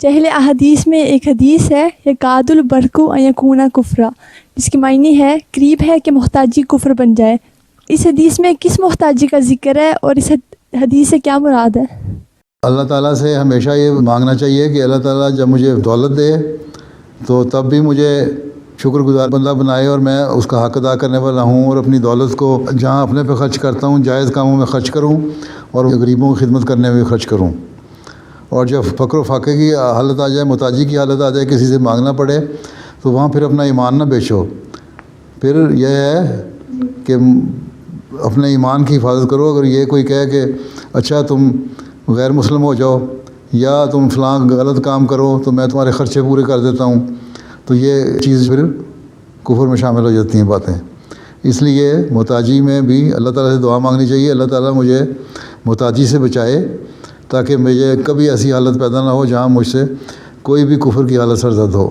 جہل احادیث میں ایک حدیث ہے یکاد البرق ان یکون کفرا، جس کی معنی ہے قریب ہے کہ محتاجی کفر بن جائے۔ اس حدیث میں کس محتاجی کا ذکر ہے اور اس حدیث سے کیا مراد ہے؟ اللہ تعالیٰ سے ہمیشہ یہ مانگنا چاہیے کہ اللہ تعالیٰ جب مجھے دولت دے تو تب بھی مجھے شکر گزار بندہ بنائے اور میں اس کا حق ادا کرنے والا ہوں، اور اپنی دولت کو جہاں اپنے پہ خرچ کرتا ہوں جائز کاموں میں خرچ کروں اور غریبوں کی خدمت کرنے میں خرچ کروں۔ اور جب فقر و فاقے کی حالت آ جائے، محتاجی کی حالت آ جائے، کسی سے مانگنا پڑے، تو وہاں پھر اپنا ایمان نہ بیچو، پھر یہ ہے کہ اپنے ایمان کی حفاظت کرو۔ اگر یہ کوئی کہے کہ اچھا تم غیر مسلم ہو جاؤ یا تم فلاں غلط کام کرو تو میں تمہارے خرچے پورے کر دیتا ہوں، تو یہ چیز پھر کفر میں شامل ہو جاتی ہیں باتیں۔ اس لیے محتاجی میں بھی اللہ تعالیٰ سے دعا مانگنی چاہیے، اللہ تعالیٰ مجھے محتاجی سے بچائے تاکہ مجھے کبھی ایسی حالت پیدا نہ ہو جہاں مجھ سے کوئی بھی کفر کی حالت سرزد ہو۔